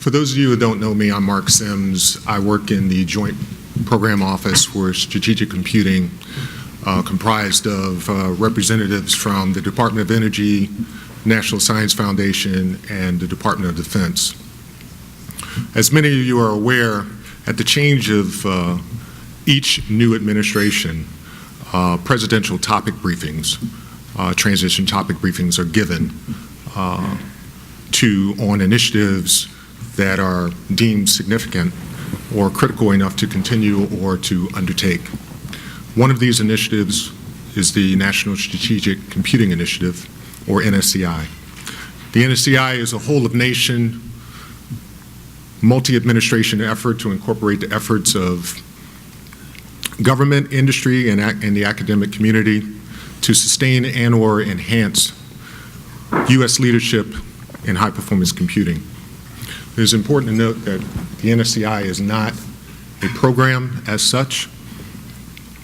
For those of you who don't know me, I'm Mark Sims. I work in the Joint Program Office for Strategic Computing, comprised of representatives from the Department of Energy, National Science Foundation, and the Department of Defense. As many of you are aware, at the change of each new administration, presidential topic briefings, transition topic briefings are given on initiatives that are deemed significant or critical enough to continue or to undertake. One of these initiatives is the National Strategic Computing Initiative, or NSCI. The NSCI is a whole-of-nation, multi-administration effort to incorporate the efforts of government, industry, and the academic community to sustain and/or enhance U.S. leadership in high-performance computing. It is important to note that the NSCI is not a program as such.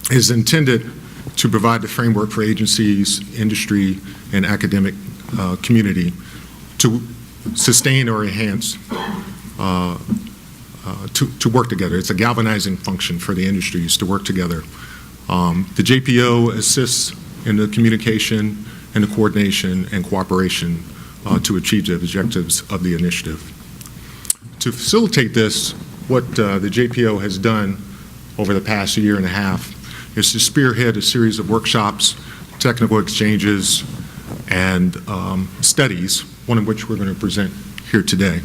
It is intended to provide the framework for agencies, industry, and academic community to sustain or enhance, to work together. It's a galvanizing function for the industries to work together. The JPO assists in the communication and the coordination and cooperation to achieve the objectives of the initiative. To facilitate this, what the JPO has done over the past year and a half is to spearhead a series of workshops, technical exchanges, and studies, one of which we're going to present here today.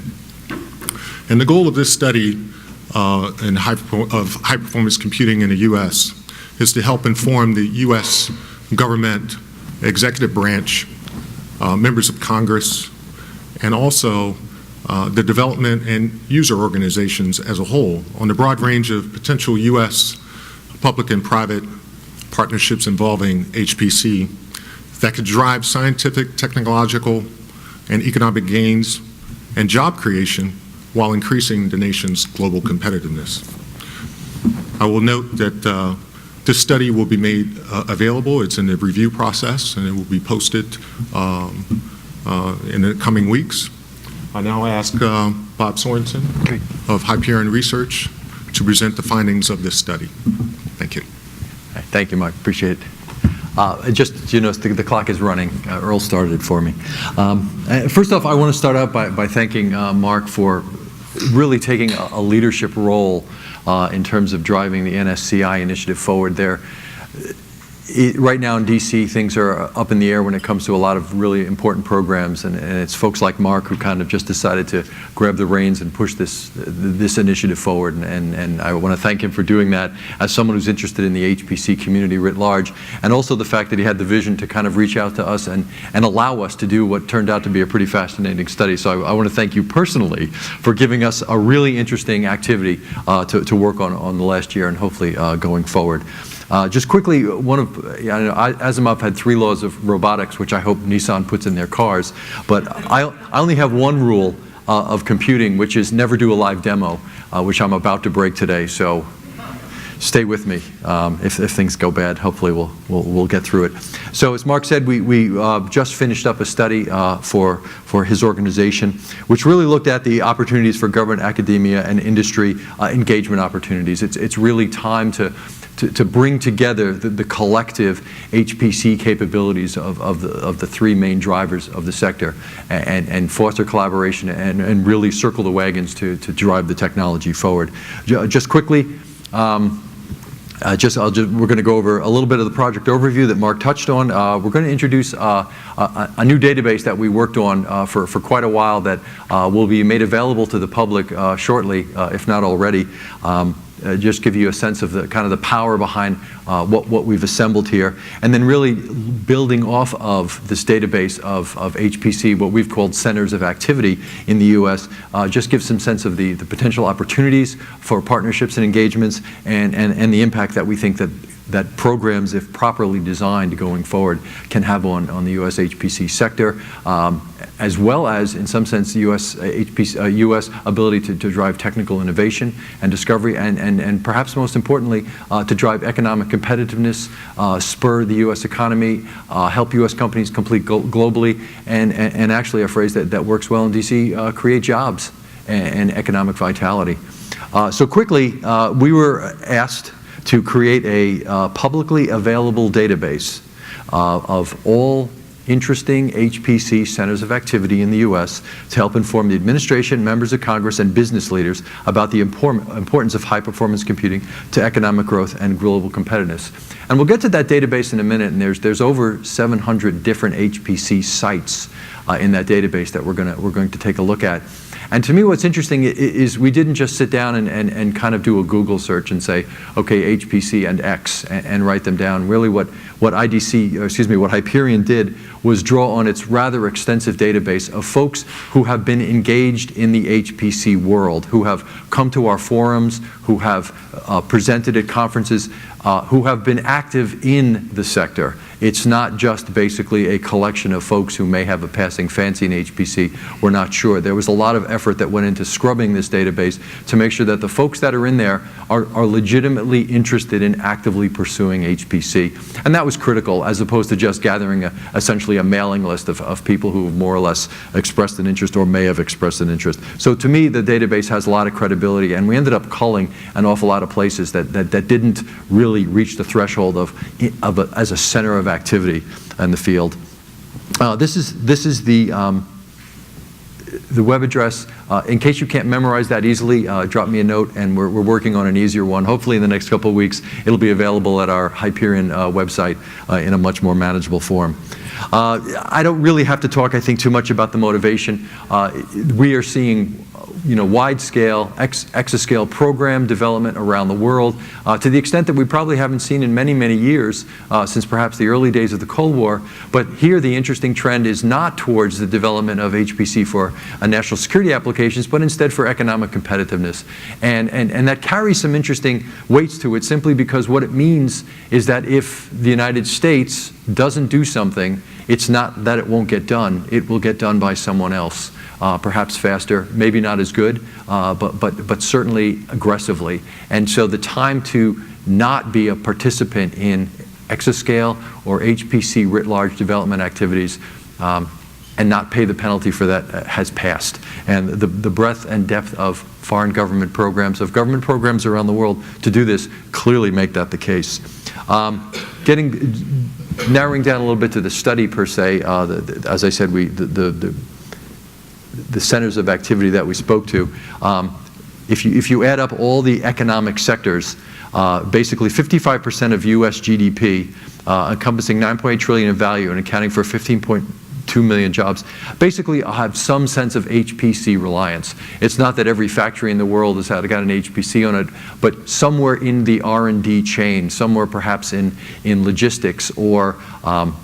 And the goal of this study of high-performance computing in the U.S. is to help inform the U.S. government, executive branch, members of Congress, and also the development and user organizations as a whole on the broad range of potential U.S. public and private partnerships involving HPC that could drive scientific, technological, and economic gains and job creation while increasing the nation's global competitiveness. I will note that this study will be made available. It's in the review process, and it will be posted in the coming weeks. I now ask Bob Sorensen of Hyperion Research to present the findings of this study. Thank you. Thank you, Mark. Appreciate it. Just, you know, the clock is running. Earl started it for me. First off, I want to start out by thanking Mark for really taking a leadership role in terms of driving the NSCI initiative forward there. Right now in DC, things are up in the air when it comes to a lot of really important programs, and it's folks like Mark who kind of just decided to grab the reins and push this initiative forward, and I want to thank him for doing that as someone who's interested in the HPC community writ large, and also the fact that he had the vision to kind of reach out to us and allow us to do what turned out to be a pretty fascinating study. So I want to thank you personally for giving us a really interesting activity to work on the last year and hopefully going forward. Just quickly, Asimov had 3 laws of robotics, which I hope Nissan puts in their cars, but I only have one rule of computing, which is never do a live demo, which I'm about to break today, so stay with me. If things go bad, hopefully we'll get through it. So as Mark said, we just finished up a study for his organization, which really looked at the opportunities for government, academia, and industry engagement opportunities. It's really time to bring together the collective HPC capabilities of the 3 main drivers of the sector and foster collaboration and really circle the wagons to drive the technology forward. Just quickly, we're going to go over a little bit of the project overview that Mark touched on. We're going to introduce a new database that we worked on for quite a while that will be made available to the public shortly, if not already. Just give you a sense of the kind of the power behind what we've assembled here, and then really building off of this database of HPC, what we've called centers of activity in the U.S. Just give some sense of the potential opportunities for partnerships and engagements, and the impact that we think that programs, if properly designed going forward, can have on the U.S. HPC sector, as well as, in some sense, the U.S. ability to drive technical innovation and discovery, and perhaps most importantly, to drive economic competitiveness, spur the U.S. economy, help U.S. companies compete globally, and actually a phrase that works well in D.C., create jobs and economic vitality. So quickly, we were asked to create a publicly available database of all interesting HPC centers of activity in the U.S. to help inform the administration, members of Congress, and business leaders about the importance of high-performance computing to economic growth and global competitiveness. And we'll get to that database in a minute, and there's over 700 different HPC sites in that database that we're going to take a look at. And to me, what's interesting is we didn't just sit down and kind of do a Google search and say, okay, HPC and X, and write them down. Really what Hyperion did was draw on its rather extensive database of folks who have been engaged in the HPC world, who have come to our forums, who have presented at conferences, who have been active in the sector. It's not just basically a collection of folks who may have a passing fancy in HPC. We're not sure. There was a lot of effort that went into scrubbing this database to make sure that the folks that are in there are legitimately interested in actively pursuing HPC. And that was critical, as opposed to just gathering essentially a mailing list of people who have more or less expressed an interest or may have expressed an interest. So to me, the database has a lot of credibility, and we ended up culling an awful lot of places that didn't really reach the threshold as a center of activity in the field. This is the web address. In case you can't memorize that easily, drop me a note, and we're working on an easier one. Hopefully in the next couple of weeks, it'll be available at our Hyperion website in a much more manageable form. I don't really have to talk, I think, too much about the motivation. We are seeing wide-scale, exascale program development around the world to the extent that we probably haven't seen in many, many years since perhaps the early days of the Cold War. But here the interesting trend is not towards the development of HPC for national security applications, but instead for economic competitiveness. And that carries some interesting weights to it, simply because what it means is that if the United States doesn't do something, it's not that it won't get done. It will get done by someone else. Perhaps faster, maybe not as good, but certainly aggressively. And so the time to not be a participant in exascale or HPC writ large development activities and not pay the penalty for that has passed. And the breadth and depth of foreign government programs, around the world to do this, clearly make that the case. Narrowing down a little bit to the study per se, as I said, the centers of activity that we spoke to, if you add up all the economic sectors, basically 55% of U.S. GDP, encompassing $9.8 trillion in value and accounting for 15.2 million jobs, basically have some sense of HPC reliance. It's not that every factory in the world has got an HPC on it, but somewhere in the R&D chain, somewhere perhaps in logistics or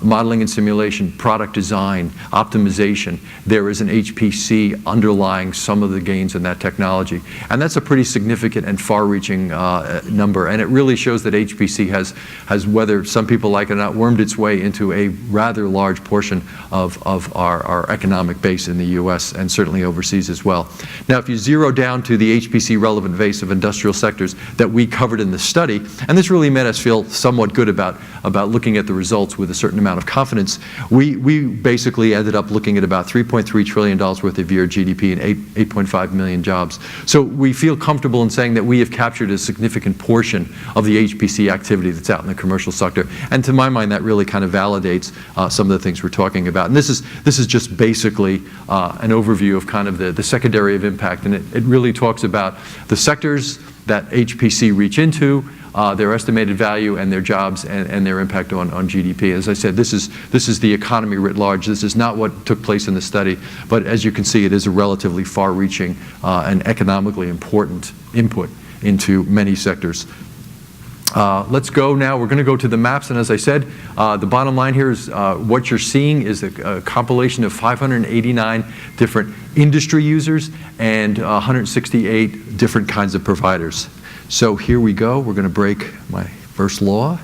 modeling and simulation, product design, optimization, there is an HPC underlying some of the gains in that technology. And that's a pretty significant and far-reaching number. And it really shows that HPC has, whether some people like it or not, wormed its way into a rather large portion of our economic base in the U.S. and certainly overseas as well. Now, if you zero down to the HPC relevant base of industrial sectors that we covered in the study, and this really made us feel somewhat good about looking at the results with a certain amount of confidence, we basically ended up looking at about $3.3 trillion worth of year GDP and 8.5 million jobs. So we feel comfortable in saying that we have captured a significant portion of the HPC activity that's out in the commercial sector. And to my mind, that really kind of validates some of the things we're talking about. And this is just basically an overview of kind of the secondary of impact, and it really talks about the sectors that HPC reach into, their estimated value and their jobs and their impact on GDP. As I said, this is the economy writ large. This is not what took place in the study, but as you can see, it is a relatively far-reaching and economically important input into many sectors. Let's go now. We're going to go to the maps, and as I said, the bottom line here is what you're seeing is a compilation of 589 different industry users and 168 different kinds of providers. So here we go. We're going to break my first law.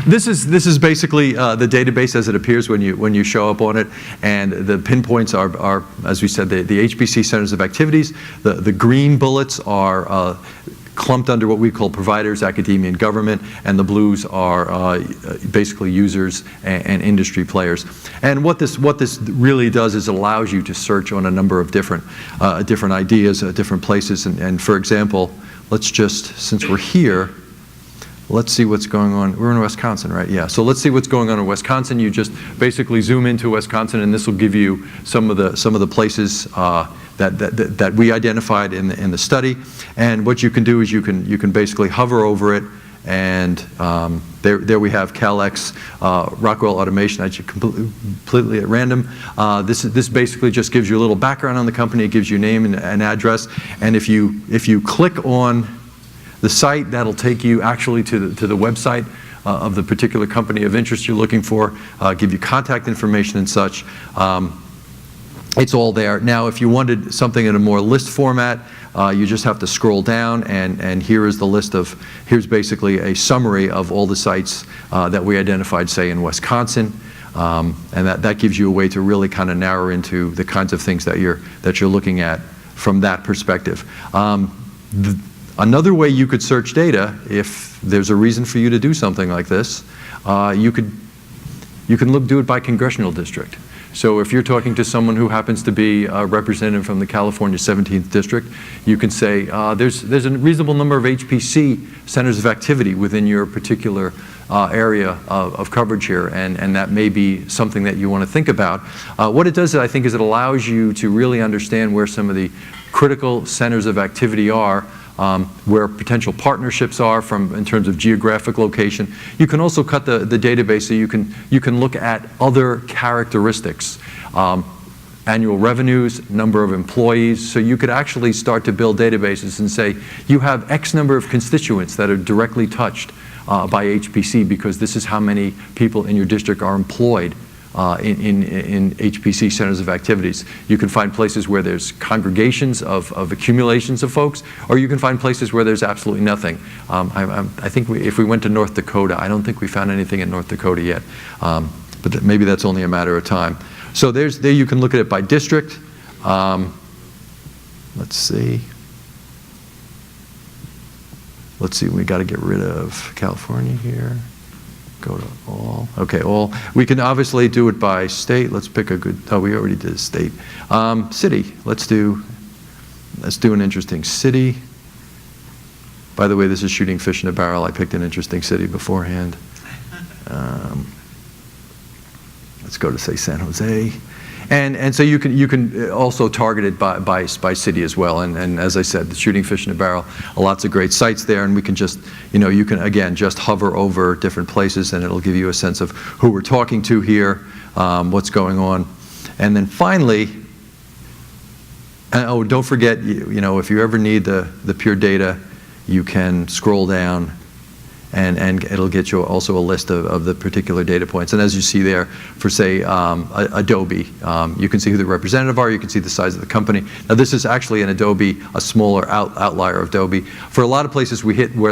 This is basically the database as it appears when you show up on it, and the pinpoints are as we said, the HPC centers of activities. The green bullets are clumped under what we call providers, academia, and government, and the blues are basically users and industry players. And what this really does is it allows you to search on a number of different ideas, different places. And for example, let's just, since we're here, let's see what's going on. We're in Wisconsin, right? Yeah. So let's see what's going on in Wisconsin. You just basically zoom into Wisconsin, and this will give you some of the places that we identified in the study. And what you can do is you can basically hover over it, and there we have CalX, Rockwell Automation, actually completely at random. This basically just gives you a little background on the company. It gives you name and address. And if you click on the site, that'll take you actually to the website of the particular company of interest you're looking for, give you contact information and such. It's all there. Now, if you wanted something in a more list format, you just have to scroll down, and here is the list of, here's basically a summary of all the sites that we identified, say, in Wisconsin. And that gives you a way to really kind of narrow into the kinds of things that you're looking at from that perspective. Another way you could search data, if there's a reason for you to do something like this, you can do it by congressional district. So if you're talking to someone who happens to be a representative from the California 17th District, you can say, there's a reasonable number of HPC centers of activity within your particular area of coverage here, and that may be something that you want to think about. What it does, I think, is it allows you to really understand where some of the critical centers of activity are, where potential partnerships are in terms of geographic location. You can also cut the database so you can look at other characteristics, annual revenues, number of employees. So you could actually start to build databases and say, you have X number of constituents that are directly touched by HPC, because this is how many people in your district are employed in HPC centers of activities. You can find places where there's congregations of accumulations of folks, or you can find places where there's absolutely nothing. I think if we went to North Dakota, I don't think we found anything in North Dakota yet, but maybe that's only a matter of time. So there you can look at it by district. Let's see. We got to get rid of California here. Go to all. Okay, all. We can obviously do it by state. Let's pick a good, we already did state. City, let's do an interesting city. By the way, this is shooting fish in a barrel. I picked an interesting city beforehand. Let's go to, say, San Jose. And so you can also target it by city as well. And as I said, the shooting fish in a barrel, lots of great sites there, and we can just, you can again just hover over different places, and it'll give you a sense of who we're talking to here, what's going on. And then finally, oh, don't forget, if you ever need the pure data, you can scroll down, and it'll get you also a list of the particular data points. And as you see there, for, say, Adobe, you can see who the representative are, you can see the size of the company. Now, this is actually an Adobe, a smaller outlier of Adobe. For a lot of places we hit where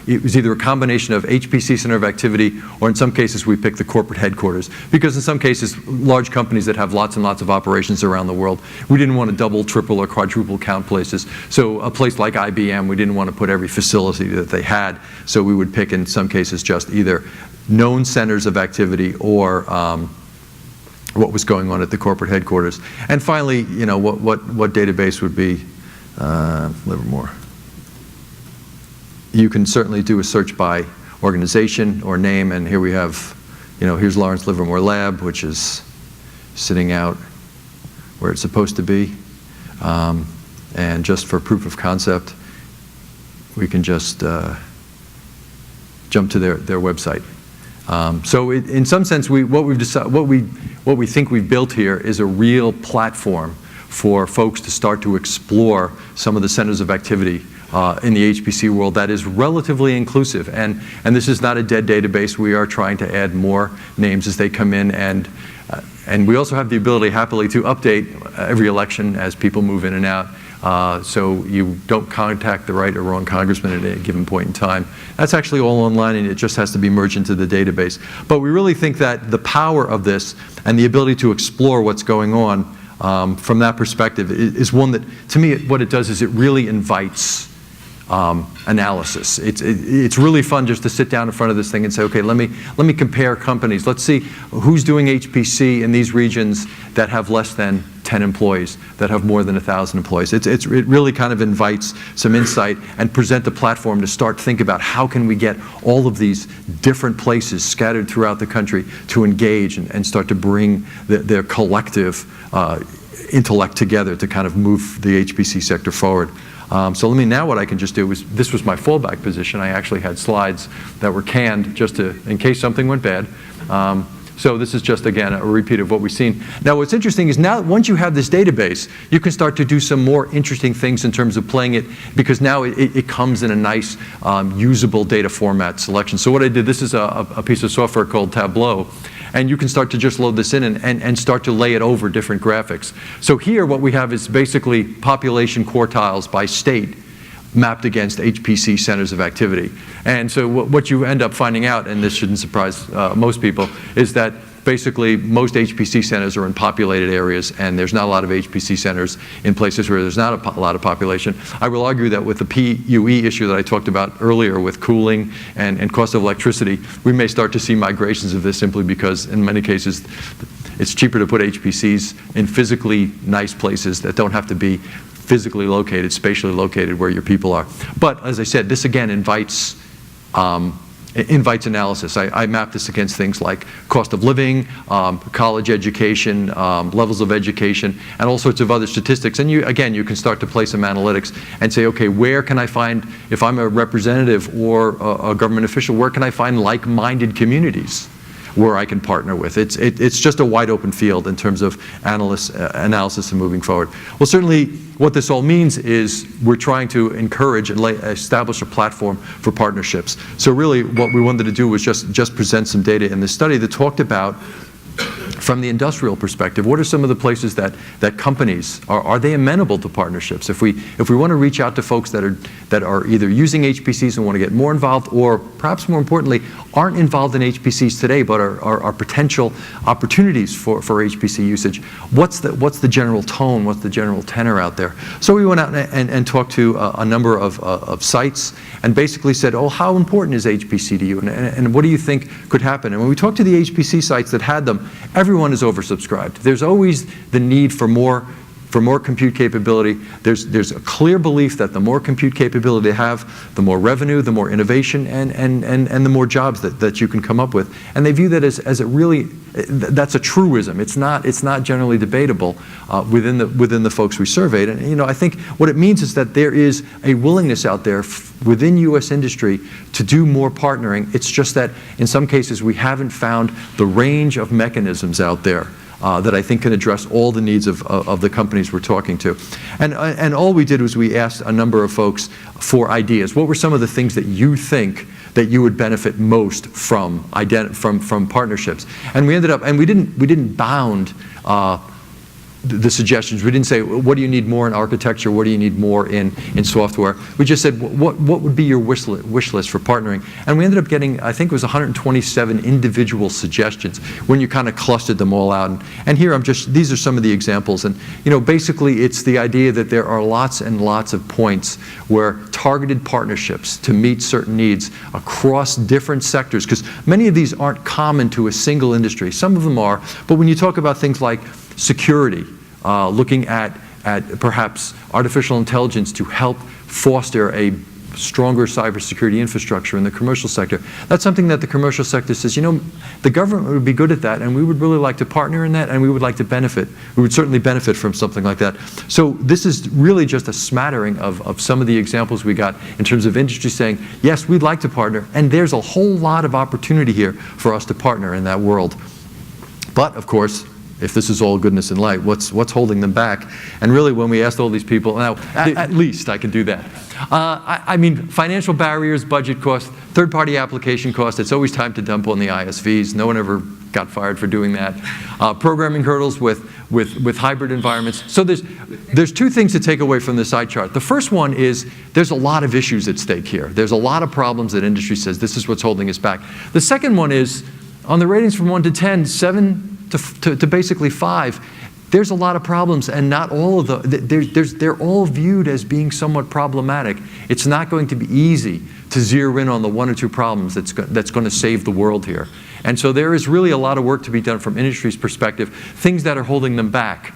it was either a combination of HPC center of activity, or in some cases we picked the corporate headquarters. Because in some cases, large companies that have lots and lots of operations around the world, we didn't want to double, triple, or quadruple count places. So a place like IBM, we didn't want to put every facility that they had. So we would pick, in some cases, just either known centers of activity or what was going on at the corporate headquarters. And finally, what database would be Livermore. You can certainly do a search by organization or name, and here we have, here's Lawrence Livermore Lab, which is sitting out where it's supposed to be. And just for proof of concept, we can just jump to their website. So in some sense, what we think we've built here is a real platform for folks to start to explore some of the centers of activity in the HPC world that is relatively inclusive. And this is not a dead database. We are trying to add more names as they come in, and we also have the ability happily to update every election as people move in and out. So you don't contact the right or wrong congressman at a given point in time. That's actually all online, and it just has to be merged into the database. But we really think that the power of this and the ability to explore what's going on from that perspective is one that, to me, what it does is it really invites analysis. It's really fun just to sit down in front of this thing and say, okay, let me compare companies. Let's see who's doing HPC in these regions that have less than 10 employees, that have more than 1,000 employees. It really kind of invites some insight and present the platform to start think about how can we get all of these different places scattered throughout the country to engage and start to bring their collective intellect together to kind of move the HPC sector forward. So now what I can just do is, this was my fallback position. I actually had slides that were canned just in case something went bad. So this is just, again, a repeat of what we've seen. Now what's interesting is now, once you have this database, you can start to do some more interesting things in terms of playing it, because now it comes in a nice usable data format selection. So what I did, this is a piece of software called Tableau. And you can start to just load this in and start to lay it over different graphics. So here what we have is basically population quartiles by state mapped against HPC centers of activity. And so what you end up finding out, and this shouldn't surprise most people, is that basically most HPC centers are in populated areas, and there's not a lot of HPC centers in places where there's not a lot of population. I will argue that with the PUE issue that I talked about earlier with cooling and cost of electricity, we may start to see migrations of this simply because in many cases it's cheaper to put HPCs in physically nice places that don't have to be physically located, spatially located where your people are. But as I said, this again invites analysis. I map this against things like cost of living, college education, levels of education, and all sorts of other statistics. And you can start to play some analytics and say, okay, where can I find, if I'm a representative or a government official, where can I find like-minded communities where I can partner with? It's just a wide open field in terms of analysis and moving forward. Well, certainly what this all means is we're trying to encourage and establish a platform for partnerships. So really what we wanted to do was just present some data in this study that talked about, from the industrial perspective, what are some of the places that companies are they amenable to partnerships? If we want to reach out to folks that are either using HPCs and want to get more involved, or perhaps more importantly, aren't involved in HPCs today but are potential opportunities for HPC usage, what's the general tone, what's the general tenor out there? So we went out and talked to a number of sites and basically said, oh, how important is HPC to you, and what do you think could happen? And when we talked to the HPC sites that had them, everyone is oversubscribed. There's always the need for more compute capability. There's a clear belief that the more compute capability they have, the more revenue, the more innovation, and the more jobs that you can come up with. And they view that as a really, that's a truism. It's not generally debatable within the folks we surveyed. And I think what it means is that there is a willingness out there within U.S. industry to do more partnering. It's just that in some cases we haven't found the range of mechanisms out there that I think can address all the needs of the companies we're talking to. And all we did was we asked a number of folks for ideas. What were some of the things that you think that you would benefit most from partnerships? And we ended up, and we didn't bound the suggestions. We didn't say, what do you need more in architecture? What do you need more in software? We just said, what would be your wish list for partnering? And we ended up getting, I think it was 127 individual suggestions when you kind of clustered them all out. And here these are some of the examples. And basically it's the idea that there are lots and lots of points where targeted partnerships to meet certain needs across different sectors, because many of these aren't common to a single industry. Some of them are, but when you talk about things like security, looking at perhaps artificial intelligence to help foster a stronger cybersecurity infrastructure in the commercial sector. That's something that the commercial sector says, the government would be good at that, and we would really like to partner in that, and we would like to benefit. We would certainly benefit from something like that. So this is really just a smattering of some of the examples we got in terms of industry saying, yes, we'd like to partner, and there's a whole lot of opportunity here for us to partner in that world. But of course, if this is all goodness and light, what's holding them back? And really, when we asked all these people, now at least I can do that. I mean, financial barriers, budget costs, third-party application costs. It's always time to dump on the ISVs. No one ever got fired for doing that. Programming hurdles with hybrid environments. So there's two things to take away from this side chart. The first one is there's a lot of issues at stake here. There's a lot of problems that industry says this is what's holding us back. The second one is on the ratings from 1 to 10, 7 to basically 5, there's a lot of problems, and not all of they're all viewed as being somewhat problematic. It's not going to be easy to zero in on the one or two problems that's going to save the world here. And so there is really a lot of work to be done from industry's perspective, things that are holding them back.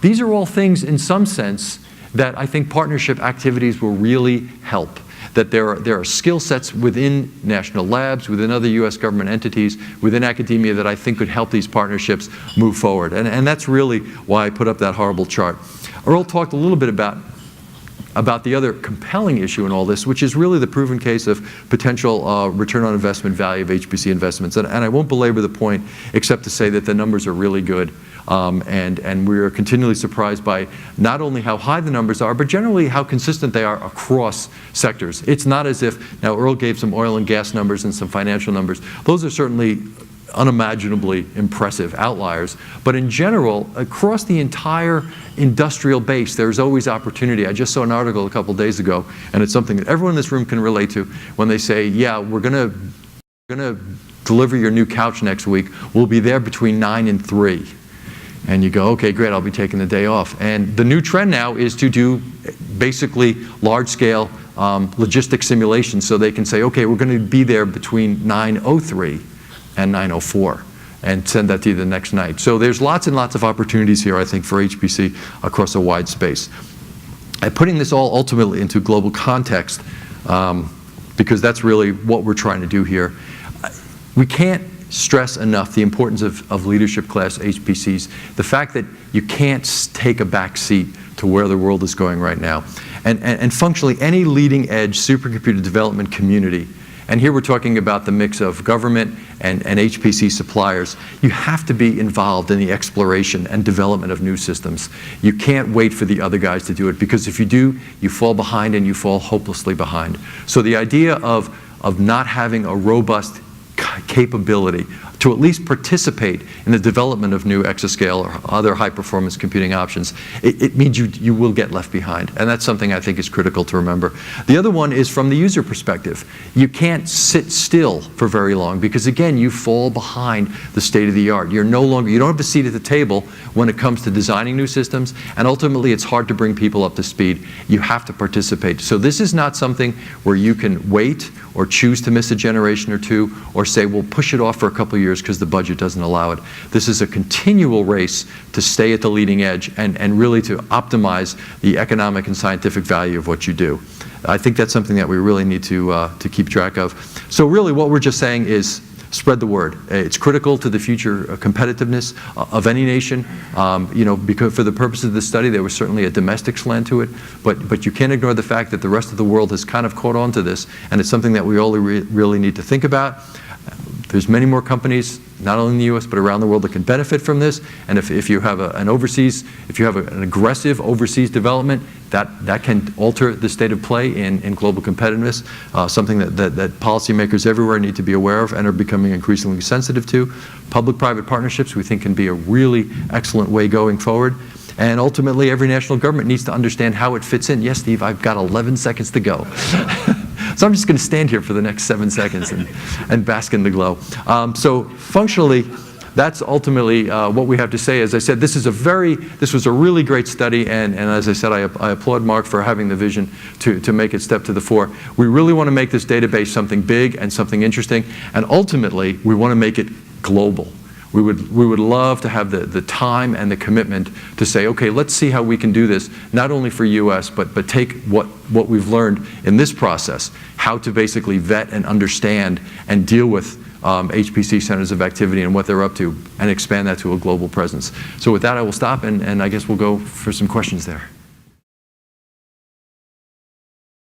These are all things, in some sense, that I think partnership activities will really help. That there are skill sets within national labs, within other US government entities, within academia that I think could help these partnerships move forward. And that's really why I put up that horrible chart. Earl talked a little bit about the other compelling issue in all this, which is really the proven case of potential return on investment value of HPC investments. And I won't belabor the point except to say that the numbers are really good. And we're continually surprised by not only how high the numbers are, but generally how consistent they are across sectors. It's not as if, now Earl gave some oil and gas numbers and some financial numbers. Those are certainly unimaginably impressive outliers. But in general, across the entire industrial base, there's always opportunity. I just saw an article a couple days ago, and it's something that everyone in this room can relate to, when they say, yeah, we're going to deliver your new couch next week. We'll be there between 9 and 3. And you go, okay, great, I'll be taking the day off. And the new trend now is to do basically large-scale logistic simulations, so they can say, okay, we're going to be there between 9:03 and 9:04, and send that to you the next night. So there's lots and lots of opportunities here, I think, for HPC across a wide space. And putting this all ultimately into global context, because that's really what we're trying to do here, we can't stress enough the importance of leadership class HPCs, the fact that you can't take a back seat to where the world is going right now. And functionally, any leading edge supercomputer development community, and here we're talking about the mix of government and HPC suppliers, you have to be involved in the exploration and development of new systems. You can't wait for the other guys to do it, because if you do, you fall behind, and you fall hopelessly behind. So the idea of not having a robust capability to at least participate in the development of new exascale or other high-performance computing options, it means you will get left behind. And that's something I think is critical to remember. The other one is from the user perspective. You can't sit still for very long, because again, you fall behind the state of the art. You don't have a seat at the table when it comes to designing new systems, and ultimately it's hard to bring people up to speed. You have to participate. So this is not something where you can wait or choose to miss a generation or two, or say, we'll push it off for a couple of years because the budget doesn't allow it. This is a continual race to stay at the leading edge and really to optimize the economic and scientific value of what you do. I think that's something that we really need to keep track of. So really what we're just saying is, spread the word. It's critical to the future competitiveness of any nation. Because for the purposes of this study, there was certainly a domestic slant to it, but you can't ignore the fact that the rest of the world has kind of caught on to this, and it's something that we all really need to think about. There's many more companies, not only in the US, but around the world, that can benefit from this. And if you have an aggressive overseas development, that can alter the state of play in global competitiveness, something that policymakers everywhere need to be aware of and are becoming increasingly sensitive to. Public-private partnerships, we think, can be a really excellent way going forward. And ultimately, every national government needs to understand how it fits in. Yes, Steve, I've got 11 seconds to go. So I'm just going to stand here for the next 7 seconds and bask in the glow. So functionally, that's ultimately what we have to say. As I said, this was a really great study, and as I said, I applaud Mark for having the vision to make it step to the fore. We really want to make this database something big and something interesting, and ultimately, we want to make it global. We would love to have the time and the commitment to say, okay, let's see how we can do this, not only for US, but take what we've learned in this process, how to basically vet and understand and deal with HPC centers of activity and what they're up to, and expand that to a global presence. So with that, I will stop, and I guess we'll go for some questions there.